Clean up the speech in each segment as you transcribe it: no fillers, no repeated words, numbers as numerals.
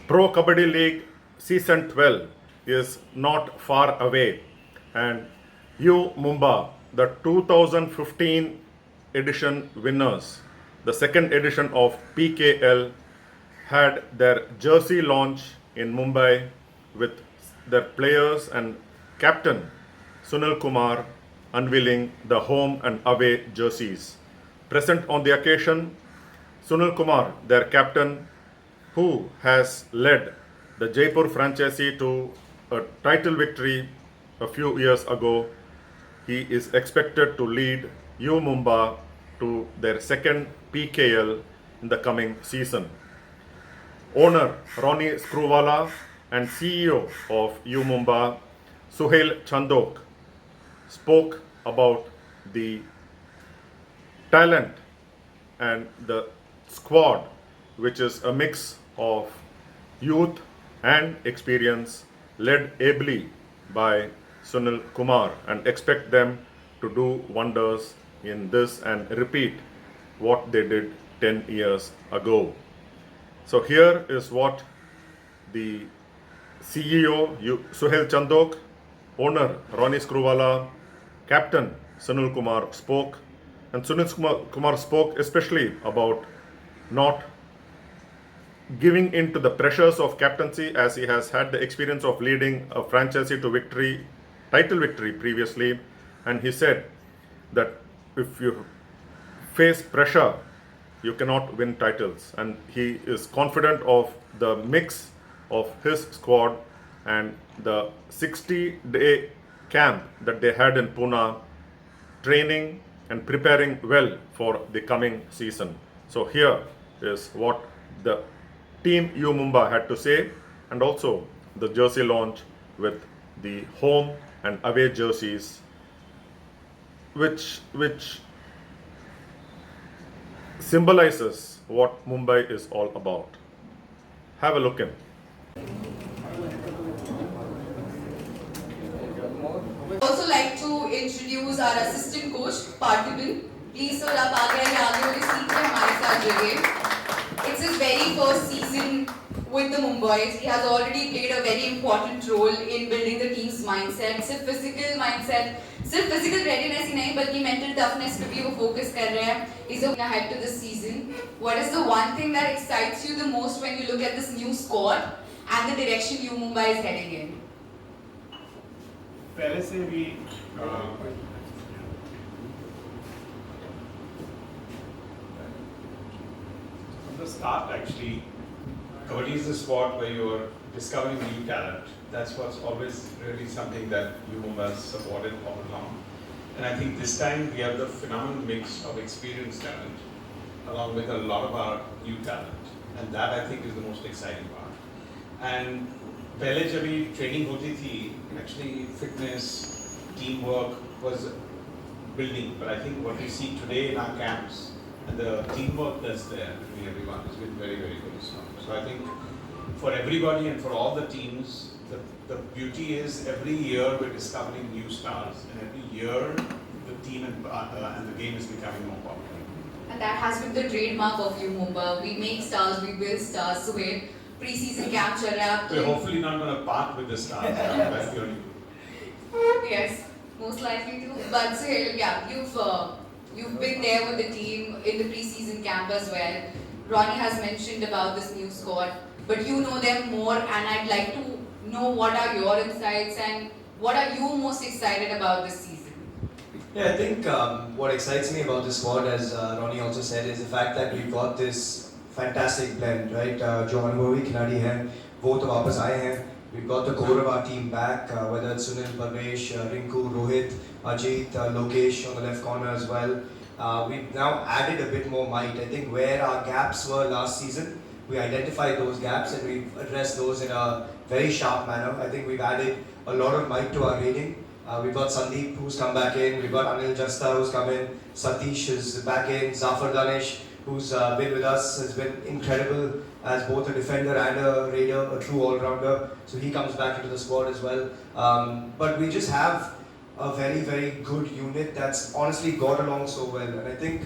Pro Kabaddi League Season 12 is not far away, and U Mumba, the 2015 edition winners, the second edition of PKL, had their jersey launch in Mumbai with their players and captain Sunil Kumar unveiling the home and away jerseys. Present on the occasion, Sunil Kumar, their captain, who has led the Jaipur franchisee to a title victory a few years ago. He is expected to lead U Mumba to their second PKL in the coming season. Owner Ronnie Screwvala and CEO of U Mumba, Suhail Chandok, spoke about the talent and the squad, which is a mix of youth and experience, led ably by Sunil Kumar, and expect them to do wonders in this and repeat what they did 10 years ago. So here is what the CEO Suhail Chandok, owner Ronnie Screwvala, captain Sunil Kumar spoke. And Sunil Kumar spoke especially about not giving in to the pressures of captaincy, as he has had the experience of leading a franchisee to victory, title victory previously. And he said that if you face pressure, you cannot win titles. And he is confident of the mix of his squad and the 60-day camp that they had in Pune, training and preparing well for the coming season. So here is what the team U Mumba had to say, and also the jersey launch with the home and away jerseys, which symbolizes what Mumbai is all about. Have a look in. Also like to introduce our assistant coach Parthiban. Please sir, आप आ गए आगे वाली seat पे हमारे साथ जुड़िए. It's his very first season with the Mumbais. He has already played a very important role in building the team's mindset. सिर्फ physical mindset, सिर्फ physical readiness ही नहीं बल्कि mental toughness पे भी वो focus कर रहे हैं. He's looking ahead to this season. What is the one thing that excites you the most when you look at this new squad and the direction U Mumbai is heading in? पहले से भी from the start actually, Kabaddi is the sport where you are discovering new talent. That's what's always really something that U Mumbai has supported all along. And I think this time we have the phenomenal mix of experienced talent along with a lot of our new talent. And that I think is the most exciting part. And पहले जब भी training होती थी, actually fitness, teamwork was building. But I think what we see today in our camps and the teamwork that's there between everyone has been very, very good as well. So I think for everybody and for all the teams, the beauty is every year we're discovering new stars, and every year the team and the game is becoming more popular. And that has been the trademark of U Mumbai. We make stars, we build stars. So wait, pre-season camp चल रहा है. We're hopefully not going to part with the stars. That's the only. Yes, most likely to. But Suhail, yeah, you've been there with the team in the pre-season camp as well. Ronnie has mentioned about this new squad, but you know them more, and I'd like to know what are your insights and what are you most excited about this season? Yeah, I think what excites me about this squad, as Ronnie also said, is the fact that we've got this fantastic blend, right? जो अनुभवी खिलाड़ी हैं, वो तो वापस आए हैं. We've got the core of our team back, whether it's Sunil, Parvesh, Rinku, Rohit, Ajit, Lokesh on the left corner as well. We've now added a bit more might. I think where our gaps were last season, we identified those gaps and we've addressed those in a very sharp manner. I think we've added a lot of might to our raiding. We've got Sandeep who's come back in, we've got Anil Jasta who's come in, Satish is back in, Zafar Danish who's been with us, has been incredible as both a defender and a raider, a true all-rounder. So he comes back into the squad as well. But we just have a very, very good unit that's honestly got along so well. And I think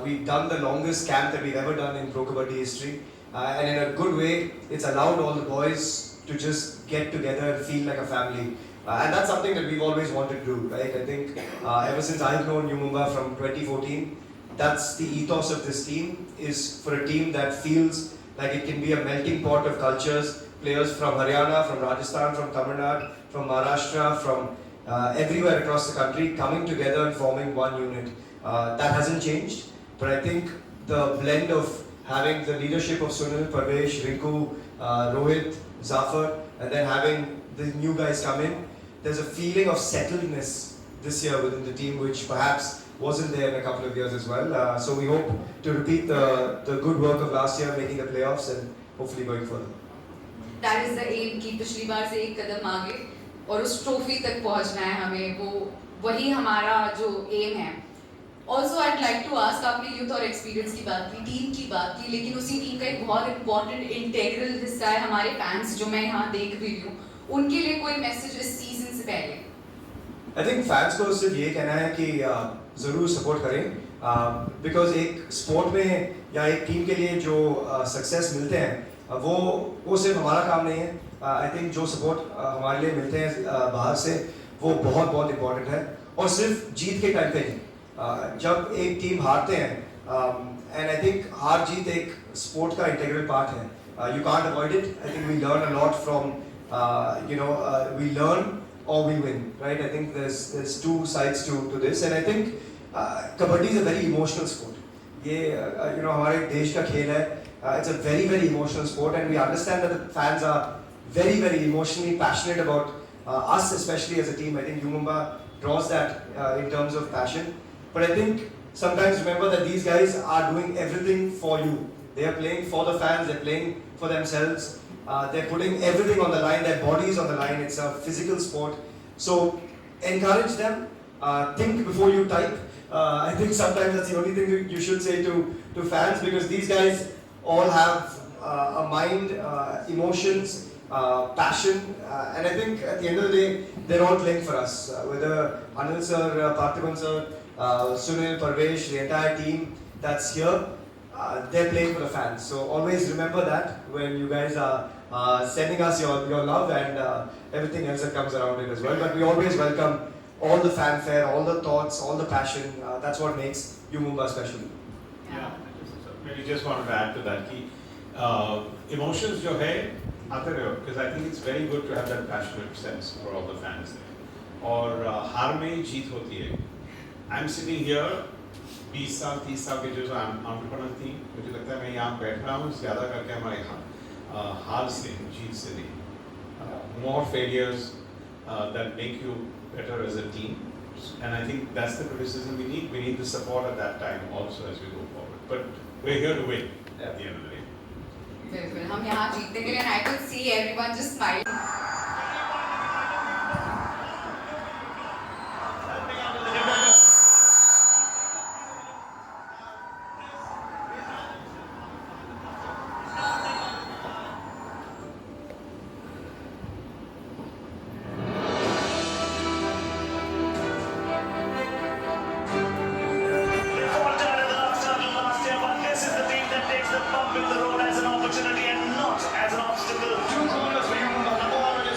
we've done the longest camp that we've ever done in Pro Kabaddi history. and in a good way, it's allowed all the boys to just get together and feel like a family. And that's something that we've always wanted to do, right? I think ever since I've known New Mumbai from 2014, that's the ethos of this team, is for a team that feels like it can be a melting pot of cultures, players from Haryana, from Rajasthan, from Tamil Nadu, from Maharashtra, from everywhere across the country coming together and forming one unit. That hasn't changed, but I think the blend of having the leadership of Sunil, Parvesh, Rinku, Rohit, Zafar, and then having the new guys come in, there's a feeling of settledness this year within the team, which perhaps wasn't there in a couple of years as well. So we hope to repeat the good work of last year, making the playoffs and hopefully going further. That is the aim कि पिछली बार से एक कदम आगे और उस trophy तक पहुंचना है हमें, वो वही हमारा जो एम है. Also I'd like to ask, आपने यूथ और एक्सपीरियंस की बात की, टीम की बात की, लेकिन उसी टीम का एक बहुत इंपॉर्टेंट इंटेग्रल हिस्सा है हमारे फैंस जो मैं यहाँ देख रही हूँ. उनके लिए कोई मैसेज इस सीजन से पहले? I think fans को सिर्फ ये कहना है कि ज़रूर सपोर्ट करें, बिकॉज एक स्पोर्ट में या एक टीम के लिए जो सक्सेस मिलते हैं वो सिर्फ हमारा काम नहीं है. आई थिंक जो सपोर्ट हमारे लिए मिलते हैं बाहर से वो बहुत बहुत इम्पोर्टेंट है, और सिर्फ जीत के टाइम पे नहीं. जब एक टीम हारते हैं, एंड आई थिंक हार जीत एक स्पोर्ट का इंटीग्रल पार्ट है. You can't avoid it. I think we learn a lot from we learn or we win, right? I think there's two sides to this, and I think kabaddi is a very emotional sport. ये हमारे देश का खेल है. It's a very emotional sport, and we understand that the fans are very emotionally passionate about us, especially as a team. I think U Mumbai draws that in terms of passion. But I think sometimes remember that these guys are doing everything for you. They are playing for the fans. They're playing for themselves. They're putting everything on the line, their bodies on the line. It's a physical sport. So encourage them. Think before you type. I think sometimes that's the only thing you should say to fans, because these guys all have a mind, emotions, passion. And I think at the end of the day, they're all playing for us. Whether Anil sir, Parthiban sir, Sunil, Parvesh, the entire team that's here, they're playing for the fans. So always remember that when you guys are sending us your love and everything else that comes around it as well. But we always welcome all the fanfare, all the thoughts, all the passion. That's what makes U Mumbai special. Yeah, maybe just wanted to add to that कि emotions जो है आते रहो, because I think it's very good to have that passionate sense for all the fans there. और हार में ही जीत होती है. I'm sitting here 20 साल 30 साल के जो एंटरप्रेन्योर थी, मुझे लगता है मैं यहाँ बैठ रहा हूँ ज़्यादा करके हमारे हार से, जीत से नहीं. More failures that make you better as a team, and I think that's the criticism we need. We need the support at that time also as we go forward. But we're here to win at the end of the day. बिल्कुल, हम यहाँ जीतने के लिए, and I could see everyone just smiling. Bump in the road as an opportunity and not as an obstacle. 2 corners for you, number 1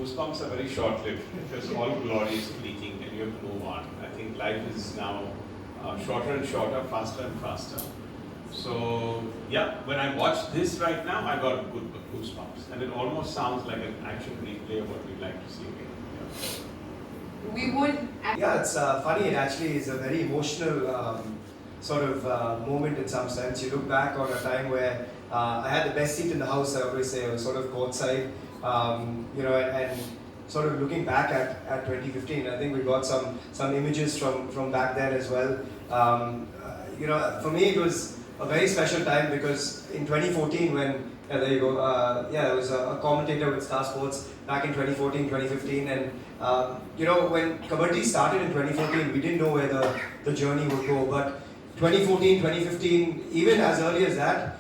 goosebumps are very short-lived because all glory is fleeting and you have to move on. I think life is now shorter and shorter, faster and faster. So yeah, when I watch this right now, I got good goosebumps, and it almost sounds like an action replay of what we'd like to see again. Yeah. We would. Yeah, it's funny. It actually is a very emotional sort of moment in some sense. You look back on a time where I had the best seat in the house. I always say I was sort of courtside, you know, and sort of looking back at 2015. I think we got some images from back then as well. You know, for me it was a very special time because in 2014 when there you go, I was a commentator with Star Sports back in 2014, 2015, and you know, when Kabaddi started in 2014, we didn't know where the journey would go. But 2014, 2015, even as early as that,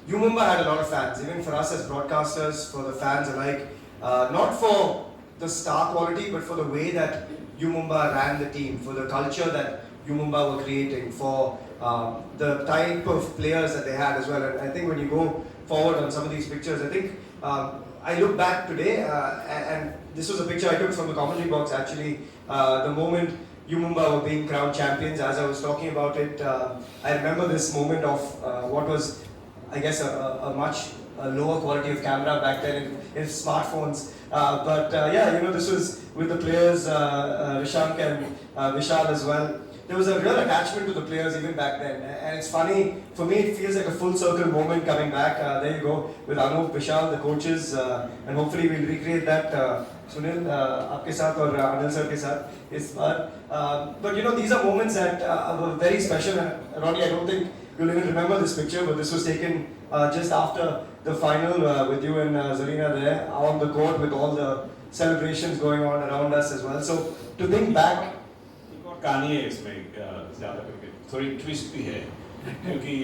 U Mumbai had a lot of fans, even for us as broadcasters, for the fans alike. Not for the star quality, but for the way that U Mumbai ran the team, for the culture that U Mumbai were creating, for the type of players that they had as well. And I think when you go forward on some of these pictures, I think I look back today, and this was a picture I took from the commentary box actually, the moment U Mumbai were being crowned champions. As I was talking about it, I remember this moment of what was, I guess, a much lower quality of camera back then in smartphones. Yeah, you know, this was with the players, Rishank and Vishal as well. There was a real attachment to the players even back then. And it's funny, for me it feels like a full circle moment coming back. There you go, with Anup, Vishal, the coaches, and hopefully we'll recreate that. Sunil, आपके साथ और Anil sir के साथ इस बार. But you know, these are moments that are very special. And Ronnie, I don't think you'll even remember this picture, but this was taken just after the final with you and Zarina there on the court with all the celebrations going on around us as well. So to think back, कहानी है इसमें ज़्यादा करके थोड़ी twist भी है क्योंकि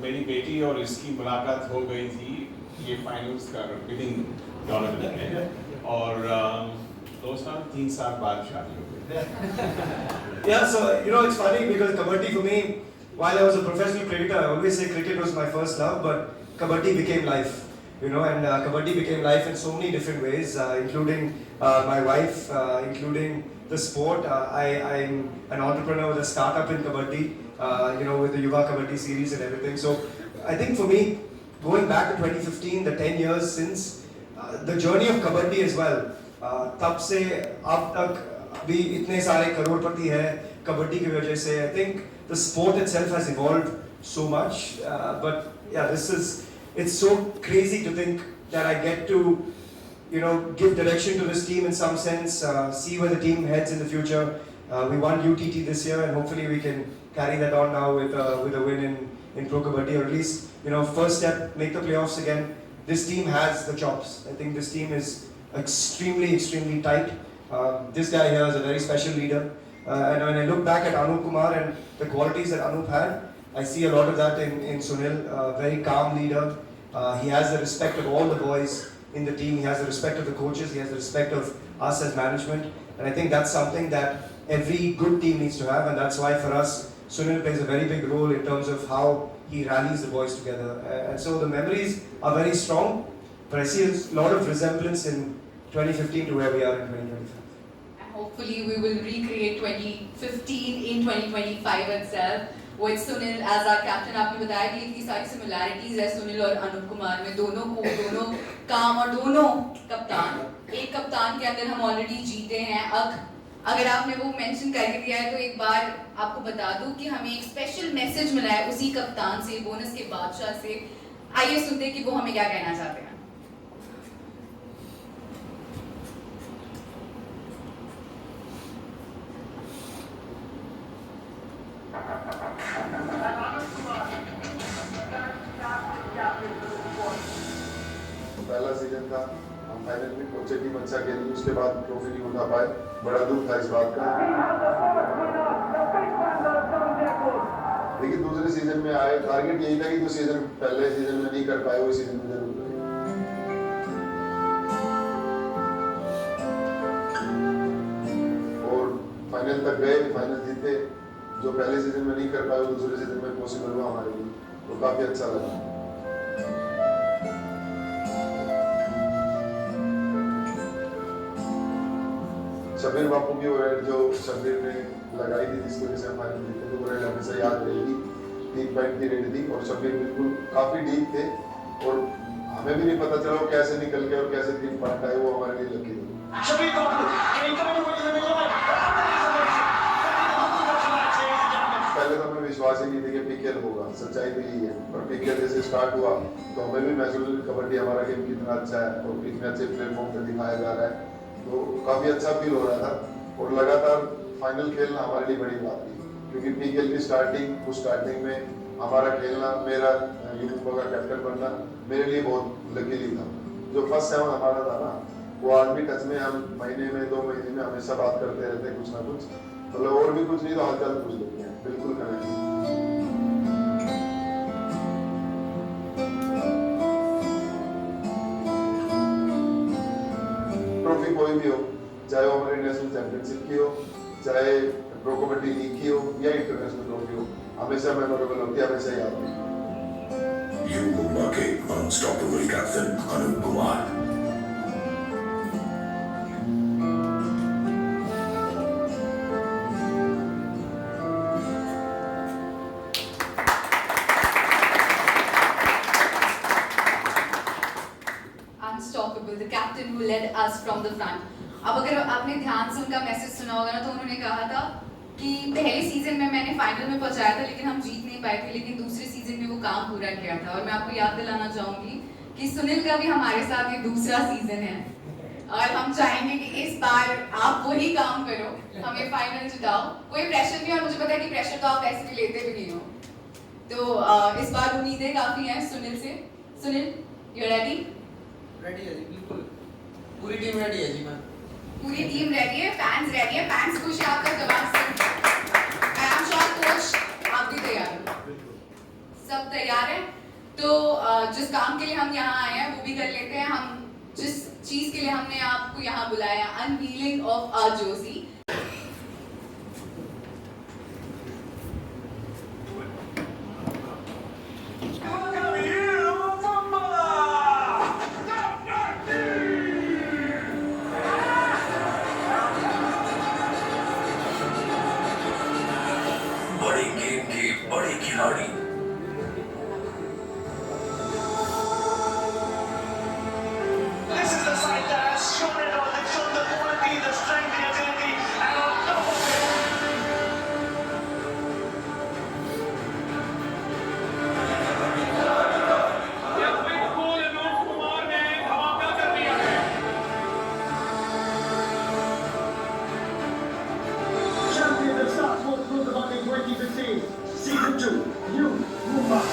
मेरी बेटी और इसकी मुलाकात हो गई थी ये फाइनल्स का विनिंग टूर्नामेंट में और 3 साल बाद शादी हो गई. Yeah, so you know, it's funny because Kabaddi for me, while I was a professional cricketer, I always say cricket was my first love, but Kabaddi became life. You know, and Kabaddi became life in so many different ways, including my wife, including the sport. I'm an entrepreneur with a startup in Kabaddi, you know, with the Yuva Kabaddi series and everything. So I think for me, going back to 2015, the 10 years since, the journey of Kabaddi as well, तब से अब तक भी इतने सारे करोड़पति हैं कबड्डी की वजह से. I think the sport itself has evolved so much, but yeah, it's so crazy to think that I get to, you know, give direction to this team in some sense, see where the team heads in the future. We won UTT this year, and hopefully we can carry that on now with a win in Pro Kabaddi, or at least, you know, first step, make the playoffs again. This team has the chops. I think this team is extremely tight. This guy here is a very special leader, and when I look back at Anup Kumar and the qualities that Anup had, I see a lot of that in Sunil. Very calm leader. He has the respect of all the boys in the team. He has the respect of the coaches. He has the respect of us as management. And I think that's something that every good team needs to have. And that's why for us, Sunil plays a very big role in terms of how he rallies the boys together. And so the memories are very strong. But I see a lot of resemblance in 2015 to where we are in 2025. And hopefully we will recreate 2015 in 2025 itself. With Sunil as our captain, आपने बताया कि इतनी सारी similarities है सुनील और अनूप कुमार में, दोनों काम और दोनों कप्तान. एक कप्तान के अंदर हम ऑलरेडी जीते हैं. अगर आपने वो मेंशन करके दिया है तो एक बार आपको बता दूं कि हमें एक स्पेशल मैसेज मिला है उसी कप्तान से, बोनस के बादशाह से. आइए सुनते हैं कि वो हमें क्या कहना चाहते हैं. पहला सीजन था, हम फाइनल में पहुंचे, टीम अच्छा खेली, उसके बाद ट्रॉफी नहीं उठा पाए. बड़ा दुख था इस बात का. लेकिन दूसरे सीजन में आए, टारगेट यही था कि जो सीजन पहले सीजन में नहीं कर पाए वो सीजन में जरूर करें. और फाइनल तक गए, फाइनल जीते. जो पहले सीजन में नहीं कर पाए वो दूसरे सीजन में पॉसिबल हुआ हमारे लिए, तो काफी अच्छा लगा. शब्बीर बापू की वो रेड जो शब्बीर ने लगाई थी जिसकी वजह से हम फाइनल जीते थे, वो रेड हमेशा याद रहेगी। 3 पॉइंट की रेड थी और शब्बीर बिल्कुल काफी डीप थे और हमें भी नहीं पता चला वो कैसे निकल गए और कैसे 3 पॉइंट आए, वो हमारे लिए लकी थे। Shabir Babu, can you come in the middle line? पहले तो हमें विश्वास ही नहीं था कि पीकेएल होगा, सच्चाई तो यही है। पर पीकेएल जैसे स्टार्ट हुआ तो हमें भी महसूस हुआ कबड्डी हमारा गेम कितना अच्छा है और कितने अच्छे प्लेटफॉर्म पे दिखाया जा रहा है, तो काफी अच्छा फील हो रहा था। और लगातार फाइनल खेलना हमारे लिए बड़ी बात थी, क्योंकि पीकेएल की स्टार्टिंग उस स्टार्टिंग में हमारा खेलना, मेरा यूपी का कैप्टन बनना मेरे लिए बहुत लकीली था। जो फर्स्ट 7 हमारा था ना, वो आज भी टच में, हम महीने में 2 महीने में हमेशा बात करते रहते हैं कुछ ना कुछ, मतलब और भी कुछ नहीं तो हालचाल पूछ लेते हैं, बिल्कुल कनेक्ट। ट्रॉफी कोई भी हो, चाहे वो हमारी नेशनल चैंपियनशिप की हो, चाहे प्रो कबड्डी लीग की हो या इंटरनेशनल ट्रॉफी हो, हमेशा मेमोरेबल होती है, हमेशा याद होती है। यू मुंबा के unstoppable captain Anup Kumar. Unstoppable, the captain who led us from the front. अब अगर आपने ध्यान से उनका मैसेज सुना होगा ना, तो उन्होंने कहा था कि पहले सीजन में मैंने फाइनल में पहुंचाया था लेकिन हम जीत नहीं पाए थे, लेकिन दूसरे सीजन में वो काम पूरा किया था। और मैं आपको याद दिलाना चाहूंगी कि सुनील का भी हमारे साथ ये दूसरा सीजन है और हम चाहेंगे कि इस बार आप वही काम करो, हमें फाइनल जिताओ। कोई प्रेशर नहीं, और मुझे पता है कि प्रेशर तो आप वैसे भी लेते भी नहीं हो, तो इस बार उम्मीदें काफी हैं सुनील से। Sunil, you ready? रेडी है जी, बिल्कुल पूरी टीम रेडी है जी। मैं पूरी टीम रेडी है, फैंस रेडी है, फैंस खुश है आपका जवाब सुन। आई एम श्योर कोच आप भी तैयार हो, सब तैयार है। तो जिस काम के लिए हम यहाँ आए हैं वो भी कर लेते हैं। हम जिस चीज के लिए हमने आपको यहाँ बुलाया, अनवीलिंग ऑफ आवर जर्सी। बड़े गेम के बड़े खिलाड़ी। This is the side that has shown it all. They've shown the quality, the strength, the agility, and on top of it, ये बिल्कुल अनूप कुमार ने धमाका कर दिया है। Champion of Star Sports Mumbai 2015, Season 2, New Mumbai.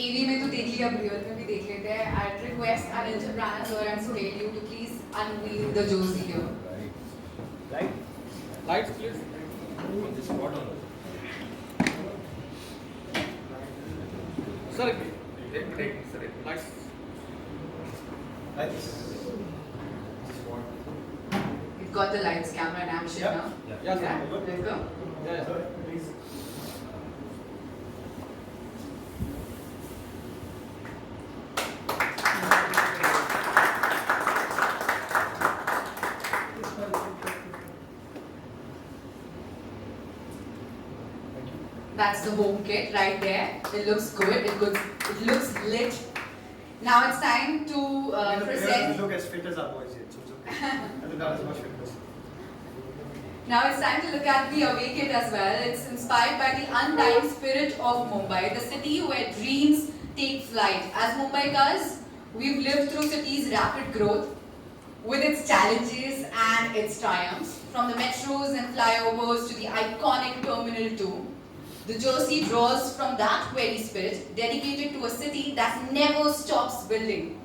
एवी में तो देख लिया, रियल में भी देख लेते हैं। I request Anil Chandrana sir and Suhel you two please unveil the jersey here. Lights please on this spot. Sir एक sir lights You've got the lights, camera and action now. Yeah, sir. Let's go. या sir That's the home kit right there. It looks good. It looks lit. Now it's time to present. You look as fit as our boys yet, so it's okay. I think that is much fitness. Now it's time to look at the away kit as well. It's inspired by the undying spirit of Mumbai, the city where dreams take flight. As Mumbaikars, we've lived through city's rapid growth with its challenges and its triumphs. From the metros and flyovers to the iconic Terminal 2, the jersey draws from that very spirit, dedicated to a city that never stops building.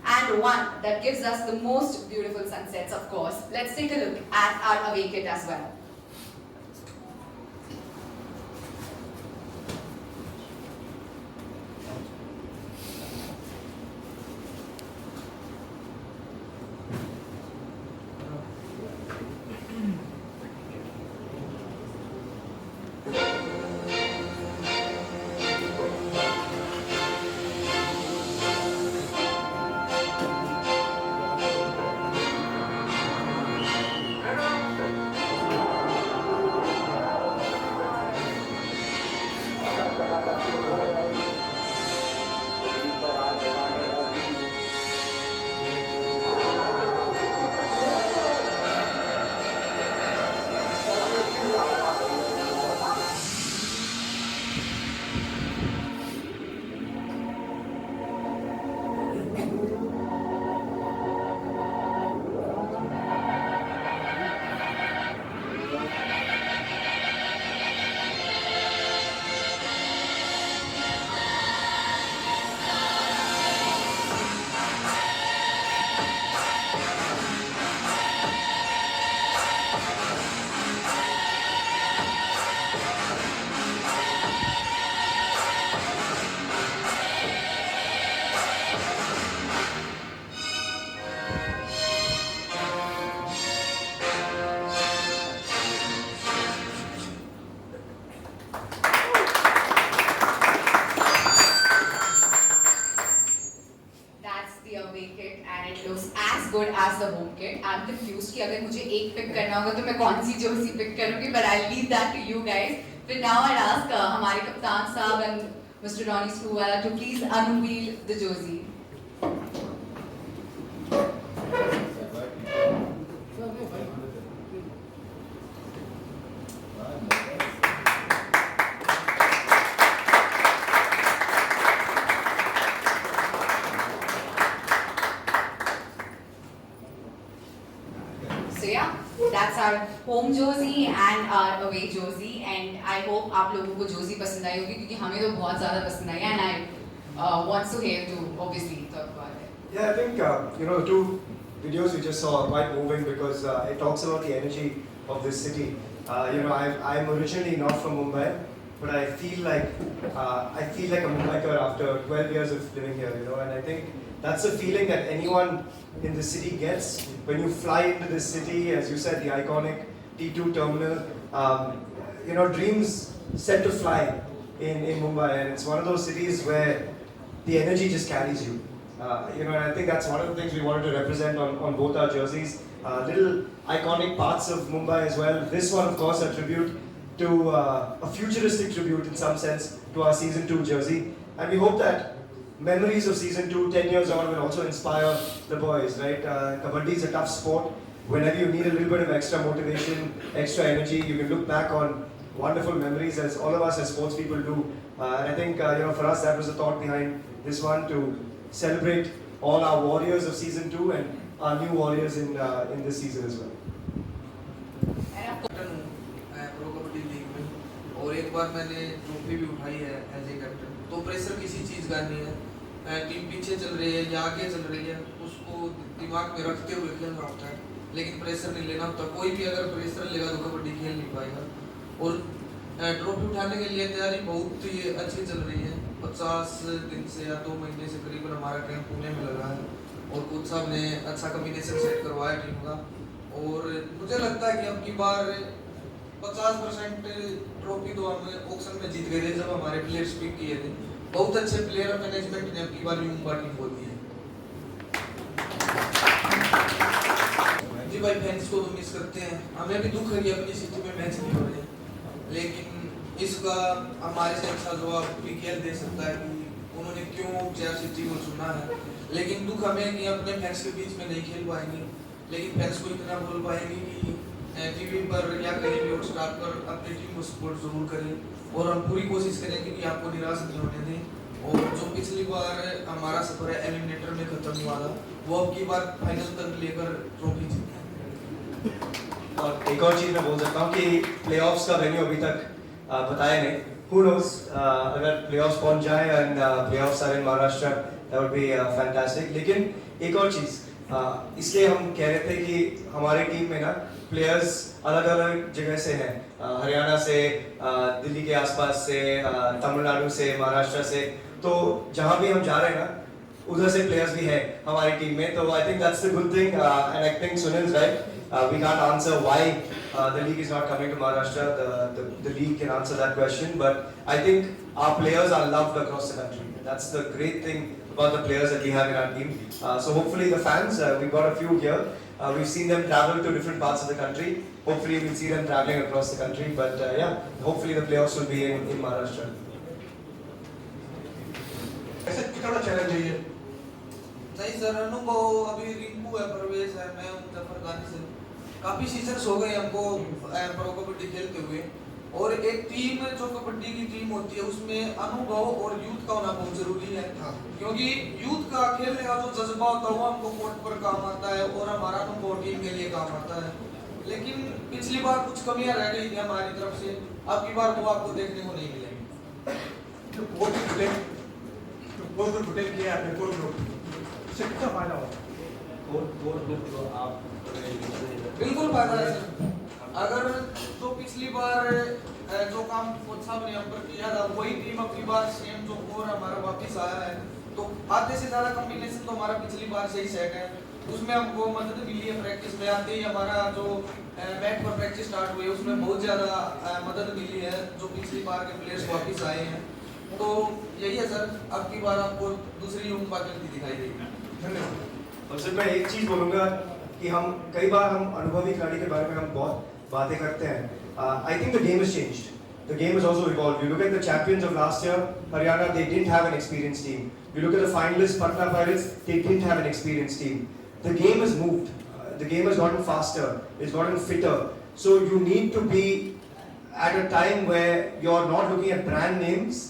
And one that gives us the most beautiful sunsets, of course. Let's take a look at our away kit as well. Good as the home kit. I'm confused कि अगर मुझे एक pick करना होगा तो मैं कौन सी Jersey pick करूँगी, but I'll leave that to you guys. But now I'll ask हमारे कप्तान साहब and Mr. Ronnie Screwvala to please unveil the jersey. So yeah, that's our home jersey and our away jersey, and I hope आप लोगों को jersey पसंद आई होगी क्योंकि हमें तो बहुत ज़्यादा पसंद आई, and I want Suhail to obviously talk about it. Yeah, I think the two videos we just saw are quite moving because it talks about the energy of this city. I'm originally not from Mumbai, but I feel like a Mumbaiker after 12 years of living here, and I think that's a feeling that anyone in the city gets when you fly into this city, as you said, the iconic T2 terminal. Dreams set to fly in Mumbai, and it's one of those cities where the energy just carries you. And I think that's one of the things we wanted to represent on both our jerseys. Little iconic parts of Mumbai as well. This one, of course, a tribute to a futuristic tribute in some sense to our Season 2 jersey. And we hope that memories of Season 2, 10 years on, will also inspire the boys, right? Kabaddi is a tough sport. Whenever you need a little bit of extra motivation, extra energy, you can look back on wonderful memories, as all of us as sports people do. And I think, for us, that was the thought behind this one, to celebrate all our warriors of Season 2 and our new warriors in this season as well. Pro kabaddi league में, और एक बार मैंने trophy भी उठाई है as a captain, तो pressure किसी चीज़ का नहीं है। टीम पीछे चल रही है या आगे चल रही है, उसको दिमाग में रखते हुए खेलना होता है, लेकिन प्रेशर नहीं लेना होता। कोई भी अगर प्रेशर लेगा तो कबड्डी खेल नहीं पाएगा। और ट्रॉफी उठाने के लिए तैयारी बहुत ही अच्छी चल रही है। 50 दिन से या 2 महीने से करीबन हमारा कैंप पुणे में लगा है, और कोच साहब ने अच्छा कम्बिनेशन सेट करवाया टीम का, और मुझे लगता है कि अब की बार 50% ट्रॉफी तो हम ऑक्शन में जीत गए थे जब हमारे प्लेयर्स पिक किए थे। बहुत अच्छे प्लेयर मैनेजमेंट ने अब की बार मुंबई टीम को दी है। जी भाई, फैंस को तो मिस करते हैं, हमें भी दुख है कि अपनी सिटी में मैच नहीं हो रहे, लेकिन इसका हमारे से अच्छा जवाब पीकेएल दे सकता है कि उन्होंने क्यों जय सिटी को चुना है। लेकिन दुख हमें कि अपने फैंस के बीच में नहीं खेल पाएंगे, लेकिन फैंस को इतना बोल पाएंगे कि टीवी पर या कहीं भी हॉटस्टार पर अपनी टीम को सपोर्ट जरूर करें और हम पूरी कोशिश करेंगे कि आपको निराश नहीं होने दें। और जो पिछली बार हमारा सफर है एलिमिनेटर में खत्म हुआ था, वो अब की बार फाइनल तक लेकर ट्रॉफी जीते। और एक और चीज़ मैं बोल सकता हूँ कि प्लेऑफ्स का वेन्यू अभी तक बताया नहीं। Who knows, अगर प्लेऑफ्स पहुंच जाए and playoffs are in Maharashtra, that would be fantastic। लेकिन एक और चीज़, इसलिए हम कह रहे थे कि हमारी टीम में ना प्लेयर्स अलग अलग जगह से हैं, हरियाणा से, दिल्ली के आसपास से, तमिलनाडु से, महाराष्ट्र से। तो जहाँ भी हम जा रहे हैं ना उधर से प्लेयर्स भी हैं हमारी टीम में। तो I think that's the good thing and I think Sunil right. We can't answer why the league is not coming to Maharashtra. The league can answer that question, but I think our players are loved across the country. That's the great thing about the players that we have in our team. So hopefully the fans, we've got a few here. We've seen them travel to different parts of the country. Hopefully we'll see them traveling across the country. But yeah, hopefully the playoffs will be in Maharashtra. ऐसे कितना challenge है ये? नहीं sir, अनुभव अभी रिंकू है, परवेश है, मैं हूं जफरगानी से। काफी सीजन्स हो गए हमको प्रो कबड्डी खेलते हुए, और एक टीम जो कबड्डी की टीम होती है उसमें अनुभव और यूथ का होना बहुत जरूरी है। क्योंकि यूथ का खेलने का जो जज्बा होता है वो हमको कोर्ट पर काम आता है और हमारा अनुभव टीम के लिए काम आता है। लेकिन पिछली बार कुछ कमियां रह गई थी हमारी तरफ से, अब की बार वो आपको देखने को नहीं मिलेगी। बहुत होटल किया आपने कोर ग्रुप से कितना फायदा हुआ? कोर ग्रुप तो आप बिल्कुल फायदा है सर। अगर तो पिछली बार जो काम कोच साहब ने हम पर किया था वही टीम अब की बार सेम जो कोर हमारा वापस आया है, तो आधे से ज्यादा कॉम्बिनेशन तो हमारा पिछली बार से ही सेट है। उसमें हमको मदद मिली है प्रैक्टिस में, आते ही हमारा जो मैट पर प्रैक्टिस स्टार्ट हुई है उसमें बहुत ज़्यादा मदद मिली है, जो पिछली बार के प्लेयर्स वापस आए हैं। तो यही है सर, अब की बार आपको दूसरी यूं पार्टी दिखाई देगी। धन्यवाद। और सिर्फ मैं एक चीज़ बोलूँगा कि हम कई बार हम अनुभवी खिलाड़ी के बारे में हम बहुत बातें करते हैं। I think the game has changed. The game has also evolved. You look at the champions of last year, Haryana, they didn't have an experienced team. You look at the finalists, Patna Pirates, they didn't have an experienced team. The game has moved. The game has gotten faster. It's gotten fitter. So you need to be at a time where you're not looking at brand names,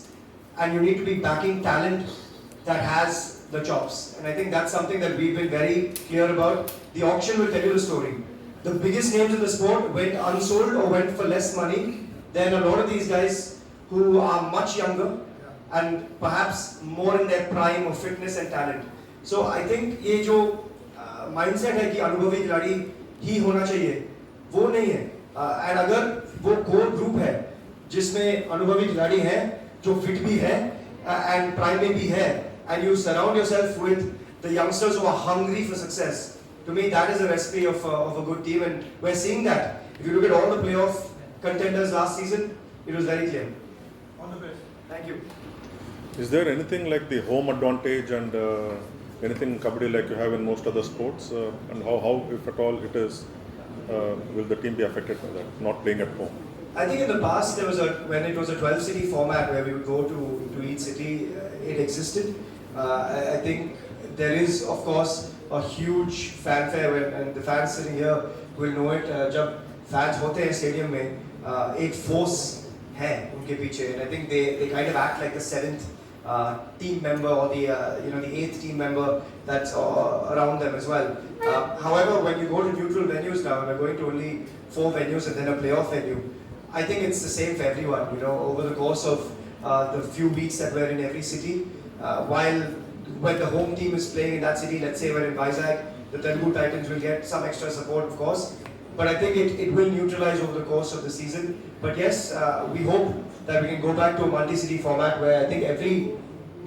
and you need to be backing talent that has the chops. And I think that's something that we've been very clear about. The auction will tell you the story. The biggest names in the sport went unsold or went for less money than a lot of these guys who are much younger and perhaps more in their prime of fitness and talent. So I think ये जो mindset है कि अनुभवी खिलाड़ी ही होना चाहिए, वो नहीं है। And अगर वो core group है जिसमें अनुभवी खिलाड़ी हैं जो fit भी है and prime में भी है, and you surround yourself with the youngsters who are hungry for success. To me, that is a recipe of a good team, and we're seeing that. If you look at all the playoff contenders last season, it was very clear. All the best. Thank you. Is there anything like the home advantage and anything in kabaddi like you have in most other sports? And how, if at all, it is, will the team be affected by that, not playing at home? I think in the past there was when it was a 12-city format where we would go to each city, it existed. I think there is, of course, a huge fanfare and the fans sitting here will know it. जब fans होते हैं stadium में, एक force है उनके पीछे, and I think they kind of act like the 7th team member or the the 8th team member that's around them as well. However, when you go to neutral venues now, we're going to only 4 venues and then a playoff venue. I think it's the same for everyone. Over the course of the few weeks that we're in every city, when the home team is playing in that city, let's say we're in Vizag, the Telugu Titans will get some extra support, of course. But I think it will neutralize over the course of the season. But yes, we hope that we can go back to a multi-city format where I think every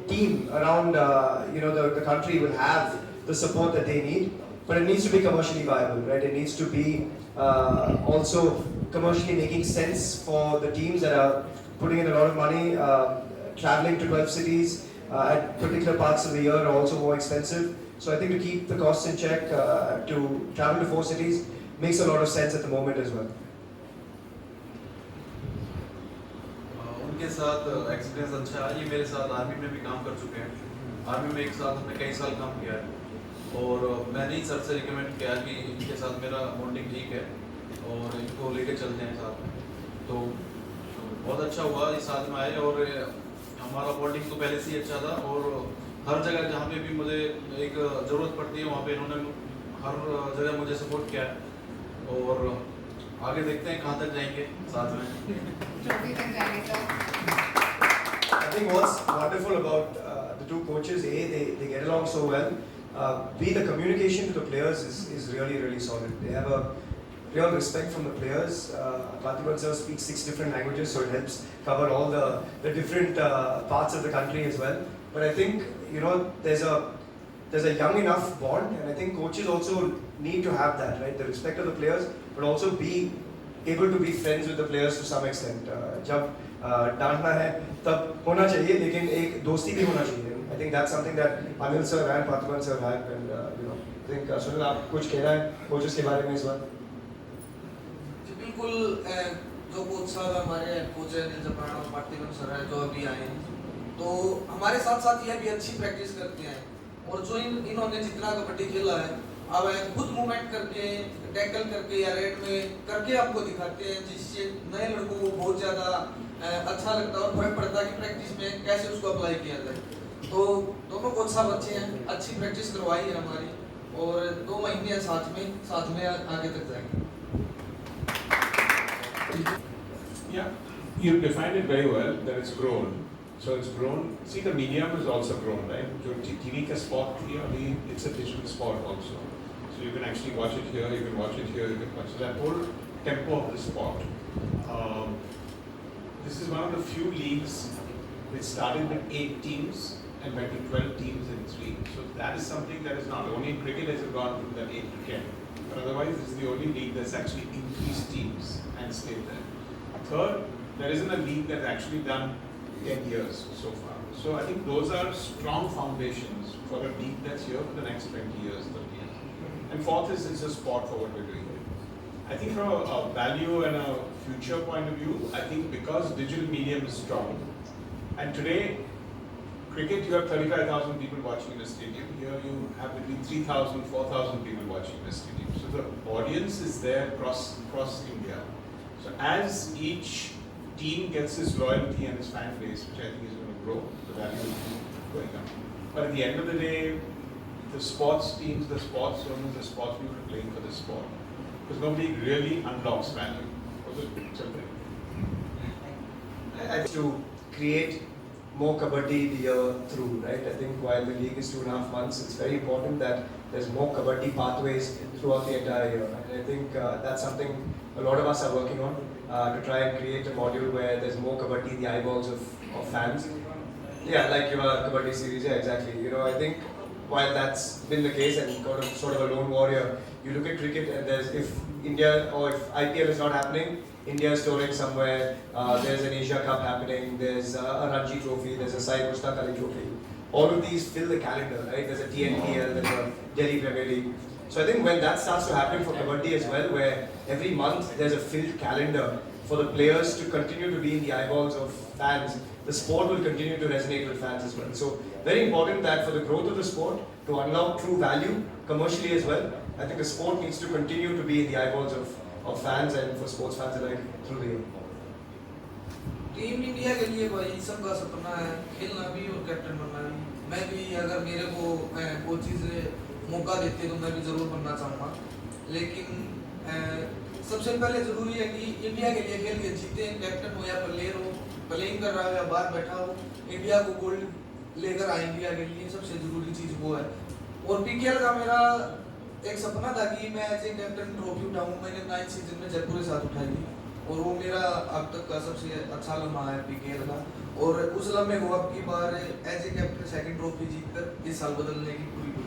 team around the country will have the support that they need. But it needs to be commercially viable, right? It needs to be also commercially making sense for the teams that are putting in a lot of money. Traveling to 12 cities at particular parts of the year are also more expensive. So I think to keep the costs in check, to travel to 4 cities makes a lot of sense at the moment as well. उनके साथ experience अच्छा है। ये मेरे साथ army में भी काम कर चुके हैं। आर्मी में एक साथ हमने कई साल काम किया है और मैंने ही सर से रिकमेंड किया कि इनके साथ मेरा बॉन्डिंग ठीक है और इनको लेके चलते हैं साथ में। तो बहुत अच्छा हुआ इस साथ में आए, और हमारा बॉन्डिंग तो पहले से ही अच्छा था, और हर जगह जहाँ पे भी मुझे एक ज़रूरत पड़ती है वहाँ पे इन्होंने हर जगह मुझे सपोर्ट किया है, और आगे देखते हैं कहाँ तक जाएंगे साथ में। ट्रॉफी तक जाने का I think what's wonderful about the two coaches, they get along so well. The communication to the players is really, really solid. They have a real respect from the players. Parthiban sir speaks 6 different languages, so it helps cover all the different parts of the country as well. But I think, you know, there's a young enough bond, and I think coaches also need to have that, right? The respect of the players, but also be able to be friends with the players to some extent. जब डांटना है तब होना चाहिए, लेकिन एक दोस्ती भी होना चाहिए. I think that's something that Anil sir and Parthiban sir have, and you know, I think Sunil, आप कुछ कहना है कोचेस के बारे में इस बार? जी बिल्कुल, जो कोच साहब हमारे कोच है अनिल जपान और पार्थिबन सर है जो अभी आए हैं, तो हमारे साथ साथ ये भी अच्छी प्रैक्टिस करते हैं, और जो इन्होंने जितना कबड्डी खेला है अब खुद मूवमेंट करके टैकल करके या रेड में करके आपको दिखाते हैं, जिससे नए लड़कों को बहुत ज़्यादा अच्छा लगता है और फर्क पड़ता है कि प्रैक्टिस में कैसे उसको अप्लाई किया जाए। तो दोनों कोच साहब अच्छे हैं, अच्छी प्रैक्टिस करवाई है हमारी, और 2 महीने हैं साथ में आगे तक जाएंगे। Yeah, you defined it very well, that it's grown. So it's grown. See, the medium is also grown, right? जो TV का sport थी अभी it's a digital sport also. So you can actually watch it here, you can watch it here, you can watch it. That whole tempo of the sport. This is one of the few leagues which started with 8 teams and went to 12 teams in 3. So that is something that is not only in cricket has it gone from that 8 to 10. But otherwise, this is the only league that's actually increased teams and stayed there. Third, there isn't a league that's actually done 10 years so far. So I think those are strong foundations for a league that's here for the next 20 years, 30 years. And fourth is it's a sport for what we're doing. I think from a value and a future point of view, I think because digital medium is strong, and today, cricket you have 35,000 people watching in a stadium. Here you have between 3,000, 4,000 people watching in a stadium. So the audience is there across India. So as each team gets its loyalty and its fan base, which I think is going to grow, the value will keep going up. But at the end of the day, the sports teams, the sports owners, the sports people are playing for the sport. Because nobody really unlocks value for the children. I think to create more kabaddi the year through, right? I think while the league is 2.5 months, it's very important that there's more kabaddi pathways throughout the entire year. And I think that's something a lot of us are working on to try and create a module where there's more kabaddi in the eyeballs of fans. Yeah, like your kabaddi series, yeah, exactly. You know, I think while that's been the case and sort of a lone warrior, you look at cricket and there's, if India or if IPL is not happening, India is touring somewhere, there's an Asia Cup happening, there's a Ranji Trophy, there's a Syed Mushtaq Ali Trophy. All of these fill the calendar, right? There's a TNPL, there's a Delhi Premier League. So I think when that starts to happen for Kabaddi as well, where every month there's a filled calendar for the players to continue to be in the eyeballs of fans, the sport will continue to resonate with fans as well. So very important that for the growth of the sport, to unlock true value commercially as well, I think the sport needs to continue to be in the eyeballs of fans and for sports fans alike through the year. Team India के लिए भाई सबका सपना है खेलना भी और captain बनना भी। मैं भी अगर मेरे को कोचिज मौका देते तो मैं भी ज़रूर बनना चाहूँगा, लेकिन सबसे पहले ज़रूरी है कि इंडिया के लिए खेल के जीते, कैप्टन हो या प्लेयर हो, प्लेइंग कर रहा हो या बाहर बैठा हो, इंडिया को गोल्ड लेकर आए इंडिया के लिए सबसे ज़रूरी चीज़ वो है। और पीकेएल का मेरा एक सपना था कि मैं एज ए कैप्टन ट्रॉफी उठाऊँ। मैंने 9 सीजन में जयपुर के साथ उठाई थी और वो मेरा अब तक का सबसे अच्छा लम्हा है पीकेएल का, और उस लम्हे को अब की बार as a captain second trophy जीतकर इस साल बदलने की पूरी कोशिश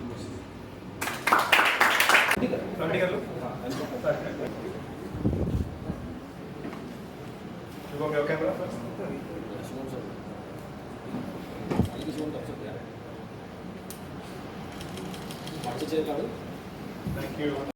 Thank you.